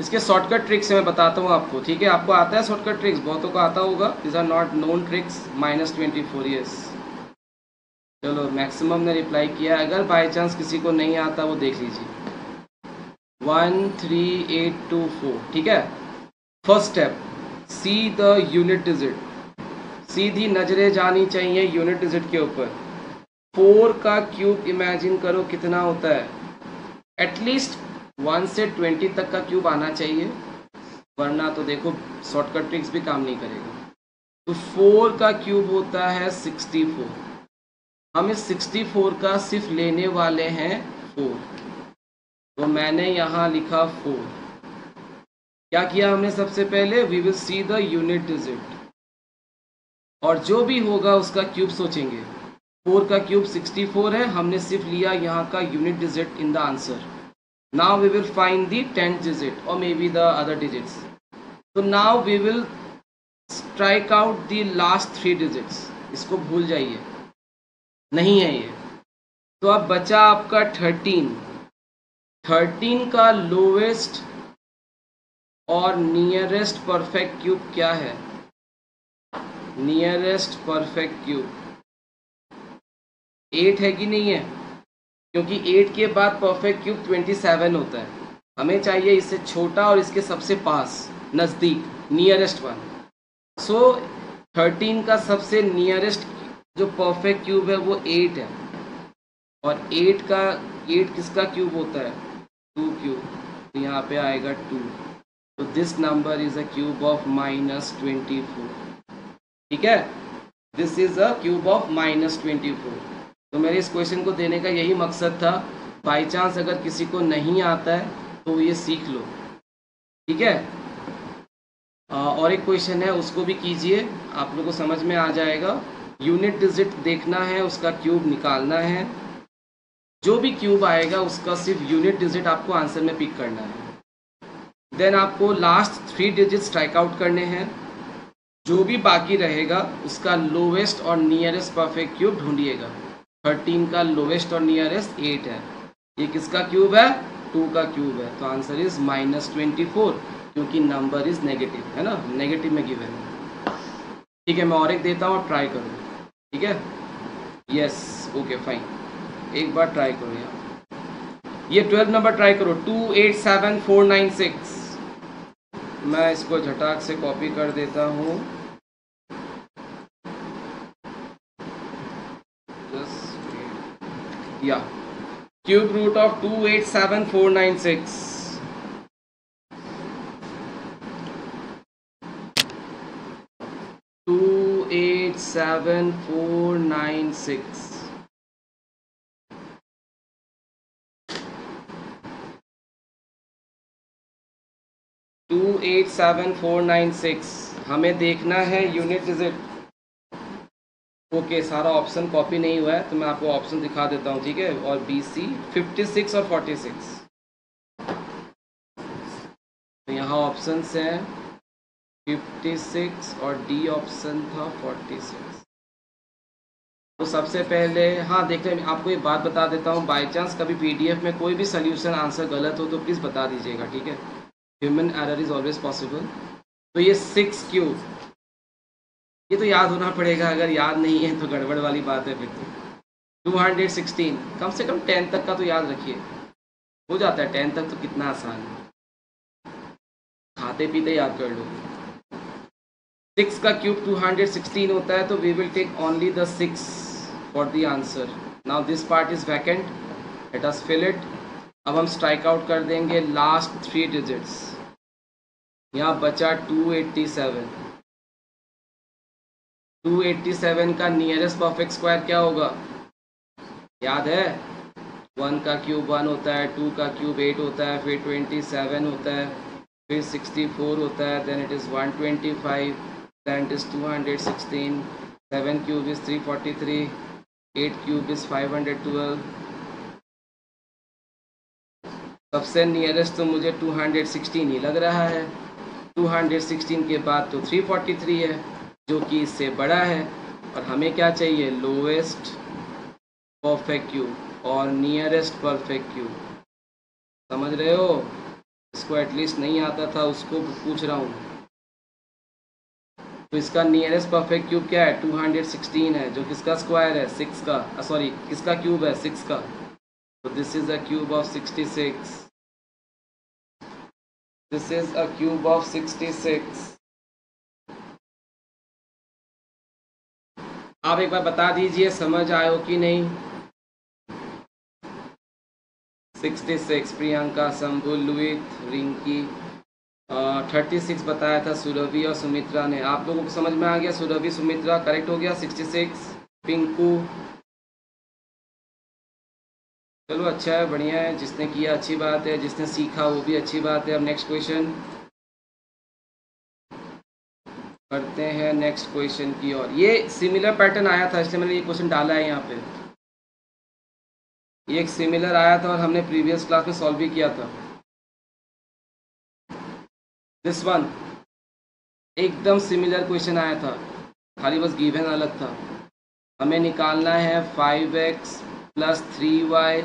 इसके शॉर्टकट ट्रिक्स मैं बताता हूँ आपको. ठीक है, आपको आता है शॉर्टकट ट्रिक्स, बहुतों को आता होगा. This are not known tricks. -24 yes. चलो मैक्सिमम ने रिप्लाई किया, अगर बाय चांस किसी को नहीं आता वो देख लीजिए। 13824, ठीक है। First step, see the unit digit, सीधी नजरें जानी चाहिए यूनिट डिजिट के ऊपर। 4 का क्यूब इमेजिन करो कितना होता है, एटलीस्ट 1 से 20 तक का क्यूब आना चाहिए, वरना तो देखो शॉर्टकट ट्रिक्स भी काम नहीं करेगा। तो 4 का क्यूब होता है 64, हम इस 64 का सिर्फ लेने वाले हैं 4, तो मैंने यहाँ लिखा 4। क्या किया हमने सबसे पहले, we will see the unit digit, और जो भी होगा उसका क्यूब सोचेंगे। 4 का क्यूब 64 है, हमने सिर्फ लिया यहाँ का unit digit in the answer. Now we will find the 10th digit और maybe the other digits. तो now we will strike out the last 3 digits, इसको भूल जाइए, नहीं है ये। तो अब बचा आपका 13। 13 का लोवेस्ट और नियरेस्ट परफेक्ट क्यूब क्या है, नियरेस्ट परफेक्ट क्यूब 8 है कि नहीं है, क्योंकि 8 के बाद परफेक्ट क्यूब 27 होता है, हमें चाहिए इससे छोटा और इसके सबसे पास नज़दीक नियरेस्ट वन। सो 13 का सबसे नियरेस्ट जो परफेक्ट क्यूब है वो 8 है, और 8 किसका क्यूब होता है, 2 क्यूब, तो यहाँ पे आएगा 2। तो this number is a cube of -24, ठीक है, this is a cube of -24। तो मेरे इस क्वेश्चन को देने का यही मकसद था, बाई चांस अगर किसी को नहीं आता है तो ये सीख लो, ठीक है। और एक क्वेश्चन है उसको भी कीजिए, आप लोगों को समझ में आ जाएगा। यूनिट डिजिट देखना है, उसका क्यूब निकालना है, जो भी क्यूब आएगा उसका सिर्फ यूनिट डिजिट आपको आंसर में पिक करना है। देन आपको लास्ट 3 डिजिट स्ट्राइक आउट करने हैं, जो भी बाकी रहेगा उसका लोवेस्ट और नियरेस्ट परफेक्ट क्यूब ढूंढिएगा। 13 का लोवेस्ट और नियरेस्ट 8 है, ये किसका क्यूब है, 2 का क्यूब है, तो आंसर इज -24, क्योंकि नंबर इज नेगेटिव है ना, नेगेटिव में गिवन है। ठीक है, मैं और एक देता हूँ, ट्राई करो, ठीक है, यस ओके फाइन, एक बार ट्राई करो यार, ये 12 नंबर ट्राई करो, 287496। मैं इसको झटाक से कॉपी कर देता हूँ, या cube root of 287496, two 87496। Two 87496 हमें देखना है यूनिट डिजिट। ओके, सारा ऑप्शन कॉपी नहीं हुआ है तो मैं आपको ऑप्शन दिखा देता हूँ, ठीक है, और BC 56 और 46, तो यहाँ ऑप्शंस हैं 56 और D ऑप्शन था 46। तो सबसे पहले हाँ देखते हैं, आपको एक बात बता देता हूँ, बाय चांस कभी PDF में कोई भी सोल्यूशन आंसर गलत हो तो प्लीज़ बता दीजिएगा, ठीक है, human error is always possible. तो ये 6 क्यूब, ये तो याद होना पड़ेगा, अगर याद नहीं है तो गड़बड़ वाली बात है फिर तो। 216, कम से कम 10 तक का तो याद रखिए, हो जाता है 10 तक तो, कितना आसान है, खाते पीते याद कर लो। 6 का क्यूब 216 होता है, तो we will take only the 6 for the answer. Now this part is vacant, let us fill it. अब हम स्ट्राइक आउट कर देंगे लास्ट 3 डिजिट्स, यहाँ बचा 287। 287 का नियरेस्ट परफेक्ट स्क्वायर क्या होगा, याद है, 1 का क्यूब 1 होता है, 2 का क्यूब 8 होता है, फिर 27 होता है, फिर 64 होता है, then it is 125, then it is 216, 7 cube is 343, 8 cube is 512। सबसे नियरेस्ट तो मुझे 216 ही लग रहा है, 216 के बाद तो 343 है जो कि इससे बड़ा है, और हमें क्या चाहिए, लोवेस्ट परफेक्ट क्यूब और नियरेस्ट परफेक्ट क्यूब। समझ रहे हो, इसको एटलीस्ट नहीं आता था उसको पूछ रहा हूँ। तो इसका नियरेस्ट परफेक्ट क्यूब क्या है 216 है, जो किसका स्क्वायर है 6 का, सॉरी किसका क्यूब है 6 का। तो this is a cube of 66, this is a cube of 66। आप एक बार बता दीजिए समझ आयो कि नहीं। 66 प्रियंका, शंभु, लुइथ, रिंकी, 36 बताया था सुरभि और सुमित्रा ने। आप लोगों को समझ में आ गया, सुरभि सुमित्रा करेक्ट हो गया। 66 पिंकू, चलो अच्छा है, बढ़िया है, जिसने किया अच्छी बात है, जिसने सीखा वो भी अच्छी बात है। अब नेक्स्ट क्वेश्चन करते हैं, नेक्स्ट क्वेश्चन की ओर। ये सिमिलर पैटर्न आया था इसलिए मैंने ये क्वेश्चन डाला है यहाँ पे। ये एक सिमिलर आया था और हमने प्रीवियस क्लास में सॉल्व भी किया था। दिस वन एकदम सिमिलर क्वेश्चन आया था, खाली बस गिवन अलग था। हमें निकालना है 5x plus 3y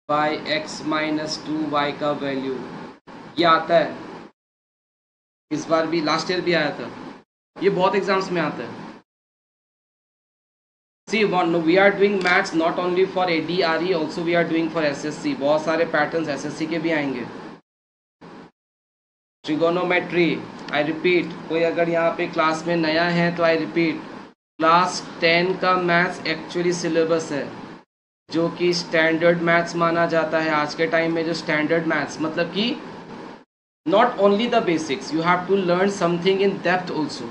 by x minus 2y का वैल्यू। ये आता है, इस बार भी, लास्ट ईयर भी आया था, ये बहुत एग्जाम्स में आता है। See, we are doing maths not only for ADRE, also we are doing for SSC। बहुत सारे पैटर्न्स SSC के भी आएंगे। ट्रिगोनोमेट्री, आई रिपीट, कोई अगर यहाँ पे क्लास में नया है तो आई रिपीट, क्लास 10 का मैथ्स एक्चुअली सिलेबस है जो कि स्टैंडर्ड मैथ्स माना जाता है आज के टाइम में। जो स्टैंडर्ड मैथ्स मतलब कि not only the basics, you have to learn something in depth also.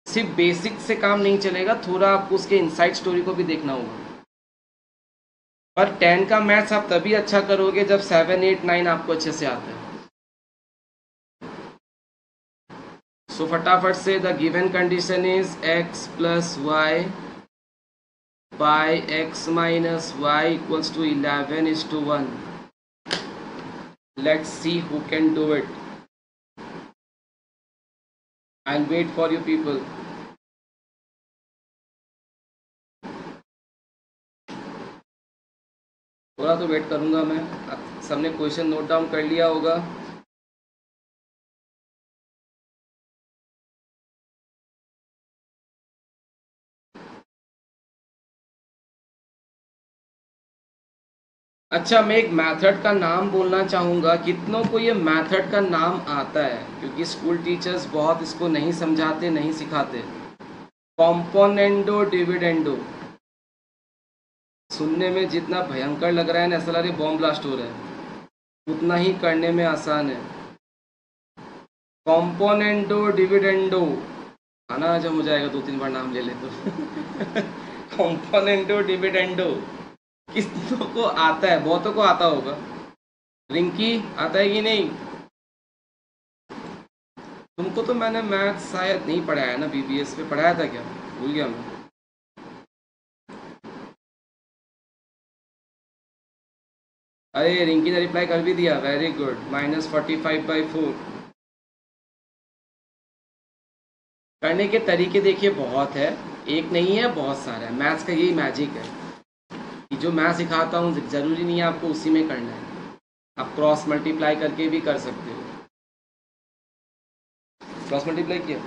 सिर्फ बेसिक से काम नहीं चलेगा, थोड़ा आपको उसके इनसाइड स्टोरी को भी देखना होगा। पर 10 का मैथ्स आप तभी अच्छा करोगे जब 7, 8, 9 आपको अच्छे से आता है। सो फटाफट से the given condition is x plus Y by x minus Y equals to 11:1। Let's see who can do it. I'll wait for you people. थोड़ा तो वेट करूंगा मैं। सबने क्वेश्चन नोट डाउन कर लिया होगा। अच्छा, मैं एक मेथड का नाम बोलना चाहूँगा, कितनों को ये मेथड का नाम आता है? क्योंकि स्कूल टीचर्स बहुत इसको नहीं समझाते, नहीं सिखाते। कॉम्पोनेंडो डिविडेंडो, सुनने में जितना भयंकर लग रहा है ना, ऐसा लग रहा है बॉम्ब ब्लास्ट हो रहा है, उतना ही करने में आसान है। कॉम्पोनेंडो डिविडेंडो आना जब हो जाएगा, 2-3 बार नाम ले ले तो। कॉम्पोनेंडो डिविडेंडो कितनों को आता है? बहुतों को आता होगा। रिंकी आता है कि नहीं? तुमको तो मैंने मैथ्स शायद नहीं पढ़ाया ना, बीबीएस पे पढ़ाया था क्या? भूल गया मैं। अरे रिंकी ने रिप्लाई कर भी दिया, वेरी गुड। -45/4 करने के तरीके देखिए बहुत है, एक नहीं है, बहुत सारा है। मैथ्स का यही मैजिक है कि जो मैं सिखाता हूँ ज़रूरी नहीं है आपको उसी में करना है। आप क्रॉस मल्टीप्लाई करके भी कर सकते हो। क्रॉस मल्टीप्लाई किया,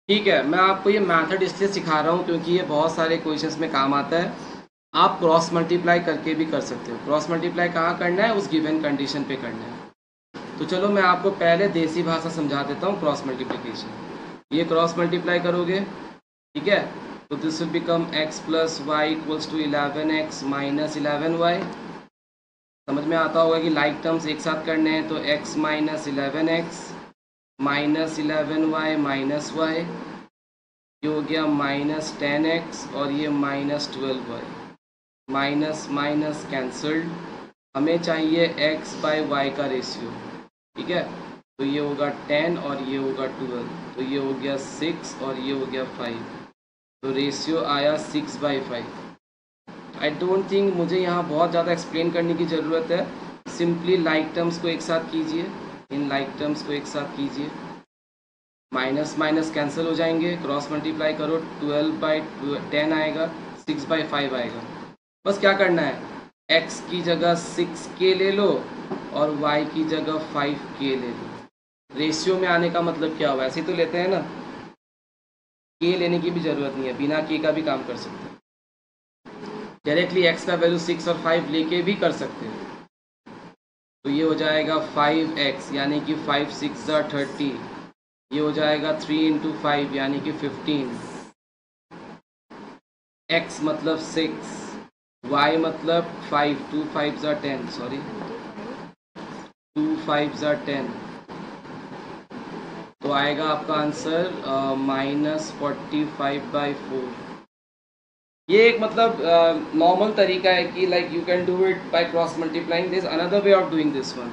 ठीक है। मैं आपको ये मेथड इसलिए सिखा रहा हूँ क्योंकि ये बहुत सारे क्वेश्चंस में काम आता है। आप क्रॉस मल्टीप्लाई करके भी कर सकते हो। क्रॉस मल्टीप्लाई कहाँ करना है? उस गिवन कंडीशन पे करना है। तो चलो मैं आपको पहले देसी भाषा समझा देता हूँ क्रॉस मल्टीप्लिकेशन। ये क्रॉस मल्टीप्लाई करोगे, ठीक है, तो this will become x plus Y equals to 11x minus 11y। समझ में आता होगा कि लाइक टर्म्स एक साथ करने हैं, तो x minus 11x minus 11y minus Y, ये हो गया माइनस 10x और ये minus 12y। Minus minus cancelled, हमें चाहिए x बाई वाई का रेशियो, ठीक है। तो ये होगा 10 और ये होगा 12, तो ये हो गया 6 और ये हो गया 5, तो रेशियो आया 6/5। आई डोंट थिंक मुझे यहाँ बहुत ज़्यादा एक्सप्लेन करने की ज़रूरत है। सिंपली लाइक टर्म्स को एक साथ कीजिए, इन लाइक टर्म्स को एक साथ कीजिए, माइनस माइनस कैंसिल हो जाएंगे, क्रॉस मल्टीप्लाई करो, 12/10 आएगा, 6/5 आएगा। बस क्या करना है, x की जगह 6k ले लो और y की जगह 5k ले लो। रेशियो में आने का मतलब क्या हुआ, ऐसे ही तो लेते हैं ना, k लेने की भी ज़रूरत नहीं है, बिना k का भी काम कर सकते हैं। डायरेक्टली x का वैल्यू 6 और 5 लेके भी कर सकते हैं। तो ये हो जाएगा 5x यानी कि 5 6 30, ये हो जाएगा 3 इंटू 5 यानी कि 15, x मतलब 6, y मतलब 5, 2 5 10, सॉरी 2 5 10, तो आएगा आपका आंसर -45/4। ये एक मतलब नॉर्मल तरीका है कि like you can do it by cross multiplying. This another way of doing this one,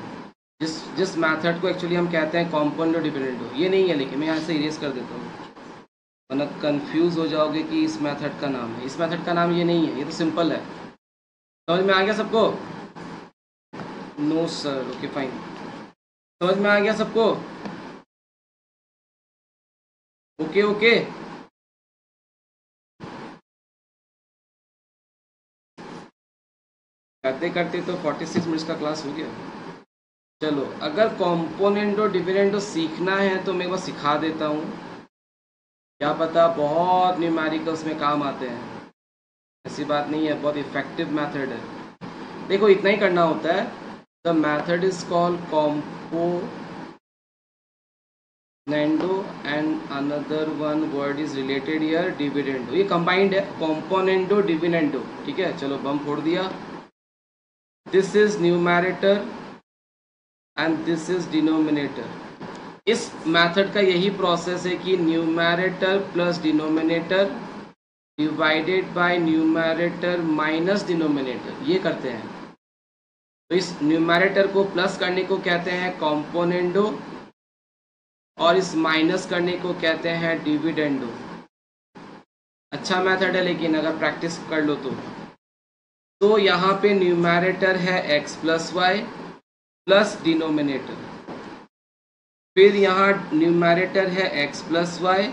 जिस मेथड को एक्चुअली हम कहते हैं कॉम्पोनेंट और डिपेंडेंट। ये नहीं है, लेकिन मैं यहाँ से इरेज कर देता हूँ वरना कंफ्यूज हो जाओगे कि इस मेथड का नाम है। इस मेथड का नाम ये नहीं है, ये तो सिंपल है। समझ में आ गया सबको? No sir, okay fine. समझ में आ गया सबको? Okay okay. करते करते तो 46 मिनट्स का क्लास हो गया। चलो, अगर कॉम्पोनेंट और डिविडेंड सीखना है तो मैं बस सिखा देता हूँ, क्या पता बहुत न्यूमेरिकल्स में काम आते हैं। ऐसी बात नहीं है, बहुत इफेक्टिव मेथड है। देखो इतना ही करना होता है। The method is called componendo and another one word is related here dividendo. ये कंबाइंड है, कॉम्पोनेंडो डिविडेंडो, ठीक है। चलो बम फोड़ दिया। This is numerator and this is denominator. इस मेथड का यही प्रोसेस है कि numerator plus denominator divided by numerator minus denominator, ये करते हैं। तो इस न्यूमैरेटर को प्लस करने को कहते हैं कॉम्पोनेंडो और इस माइनस करने को कहते हैं डिविडेंडो। अच्छा मेथड है, लेकिन अगर प्रैक्टिस कर लो तो यहाँ पे न्यूमैरेटर है x plus Y plus denominator, फिर यहाँ न्यूमैरेटर है x plus Y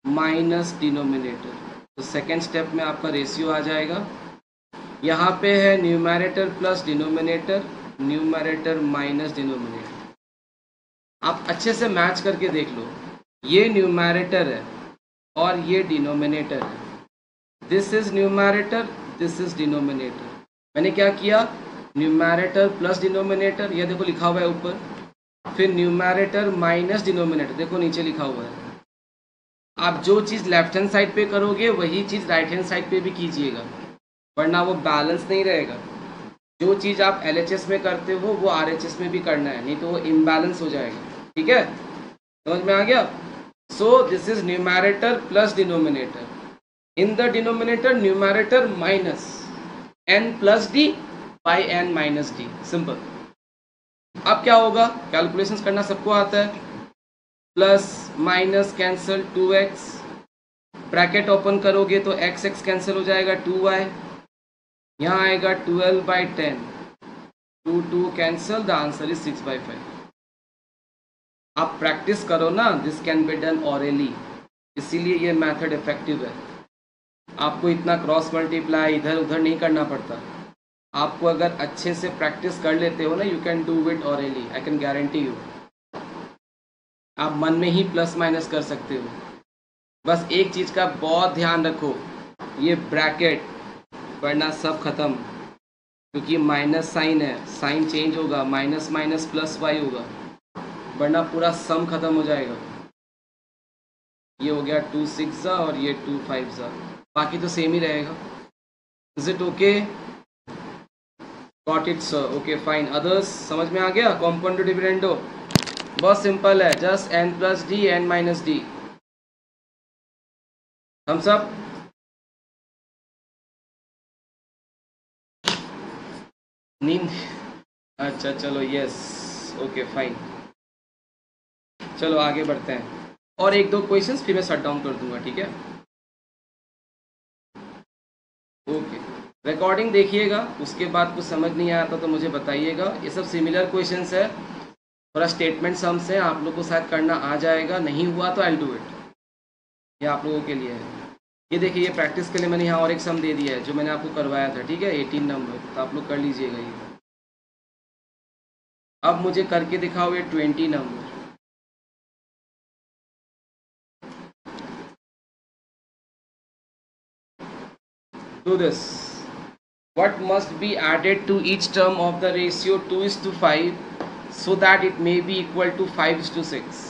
minus denominator. तो सेकेंड स्टेप में आपका रेशियो आ जाएगा। यहाँ पे है numerator plus denominator, numerator minus denominator. आप अच्छे से मैच करके देख लो, ये न्यूमैरेटर है और ये डिनोमिनेटर है। This is numerator, this is denominator. मैंने क्या किया, न्यूमैरेटर प्लस डिनोमिनेटर, ये देखो लिखा हुआ है ऊपर, फिर न्यूमैरेटर माइनस डिनोमिनेटर, देखो नीचे लिखा हुआ है। आप जो चीज़ लेफ्ट हैंड साइड पे करोगे वही चीज़ राइट हैंड साइड पे भी कीजिएगा, वरना वो बैलेंस नहीं रहेगा। जो चीज़ आप LHS में करते हो वो RHS में भी करना है, नहीं तो वो इम्बैलेंस हो जाएगा। ठीक है, समझ में आ गया? So this is numerator plus denominator, in the denominator numerator minus n plus D by n minus D, simple. अब क्या होगा, कैलकुलेशंस करना सबको आता है। Plus minus cancel 2x, bracket open करोगे तो x x कैंसिल हो जाएगा 2y, यहाँ आएगा 12/10, 2 कैंसिल, द आंसर इज 6/5। आप प्रैक्टिस करो ना, this can be done hourly, इसीलिए ये मेथड इफेक्टिव है। आपको इतना क्रॉस मल्टीप्लाई इधर उधर नहीं करना पड़ता। आपको अगर अच्छे से प्रैक्टिस कर लेते हो ना, you can do it hourly, I can guarantee you. आप मन में ही प्लस माइनस कर सकते हो। बस एक चीज़ का बहुत ध्यान रखो, ये ब्रैकेट, वरना सब खत्म, क्योंकि माइनस साइन है, साइन चेंज होगा, माइनस माइनस प्लस वाई होगा, वरना पूरा सम खत्म हो जाएगा। ये हो गया 2 6 और ये 2 5, बाकी तो सेम ही रहेगा। Is it okay? Got it sir, okay fine. Others समझ में आ गया? कॉम्पोनेंट डिविडेंडो बहुत सिंपल है, just n plus D n minus D. हम सब नींद, अच्छा चलो, यस ओके फाइन। चलो आगे बढ़ते हैं, और एक दो क्वेश्चंस फिर मैं शट डाउन कर दूंगा, ठीक है? ओके, रिकॉर्डिंग देखिएगा, उसके बाद कुछ समझ नहीं आया तो मुझे बताइएगा। ये सब सिमिलर क्वेश्चंस है, थोड़ा स्टेटमेंट सम्स है, आप लोग को शायद करना आ जाएगा, नहीं हुआ तो आई विल डू इट, ये आप लोगों के लिए है। ये देखिए, ये प्रैक्टिस के लिए मैंने यहाँ और एक सम दे दिया है जो मैंने आपको करवाया था, ठीक है, 18 नंबर, तो आप लोग कर लीजिएगा ये। अब मुझे करके दिखाओ ये 20 number. Do this. What must be added to each term of the ratio 2:5 so that it may be equal to 5:6?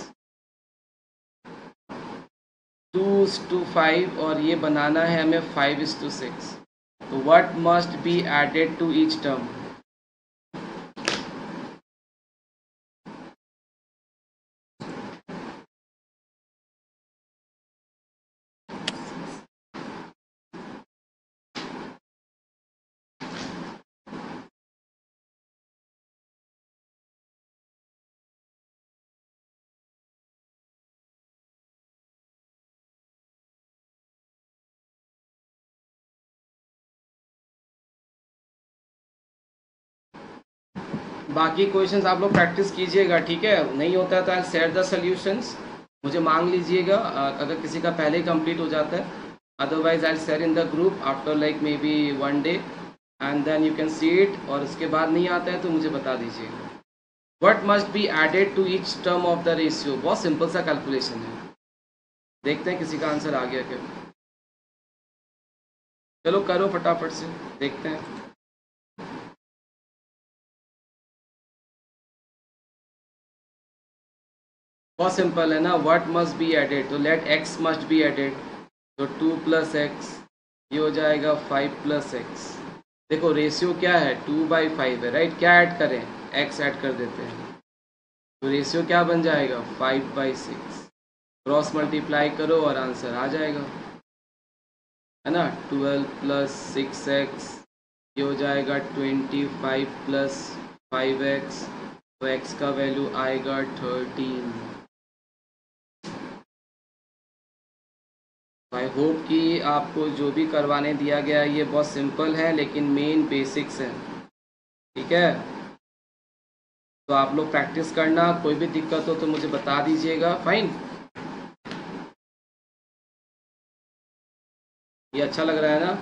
2:5 और ये बनाना है हमें 5:6. तो what must be added to each term? बाकी क्वेश्चंस आप लोग प्रैक्टिस कीजिएगा, ठीक है, नहीं होता है तो आई शेयर द सॉल्यूशंस, मुझे मांग लीजिएगा अगर किसी का पहले ही कंप्लीट हो जाता है, otherwise I share in the group after like maybe 1 day and then you can see it, और उसके बाद नहीं आता है तो मुझे बता दीजिएगा। What must be added to each term of the ratio, बहुत सिंपल सा कैलकुलेशन है, देखते हैं किसी का आंसर आ गया क्या। चलो करो फटाफट से, देखते हैं। बहुत सिंपल है ना, व्हाट मस्ट बी एडेड, तो let X must be added, तो 2 + x, ये हो जाएगा 5 + x। देखो रेशियो क्या है, 2/5 है, राइट, क्या ऐड करें, x ऐड कर देते हैं, तो रेशियो क्या बन जाएगा 5/6, क्रॉस मल्टीप्लाई करो और आंसर आ जाएगा, है ना। 12 + 6x, ये हो जाएगा 25 + 5x, तो x का वैल्यू आएगा 13। आई होप कि आपको जो भी करवाने दिया गया है ये बहुत सिंपल है, लेकिन मेन बेसिक्स हैं, ठीक है। तो आप लोग प्रैक्टिस करना, कोई भी दिक्कत हो तो मुझे बता दीजिएगा, फाइन। ये अच्छा लग रहा है ना,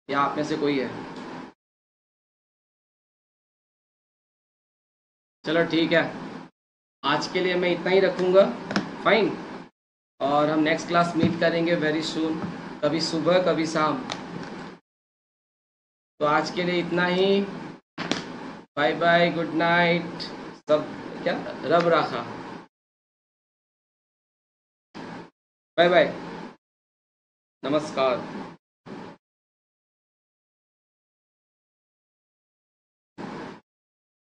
या आप में से कोई है? चलो ठीक है, आज के लिए मैं इतना ही रखूँगा, फाइन, और हम नेक्स्ट क्लास मीट करेंगे वेरी सून, कभी सुबह कभी शाम। तो आज के लिए इतना ही, बाय बाय, गुड नाइट सब, क्या रब राखा, बाय बाय, नमस्कार।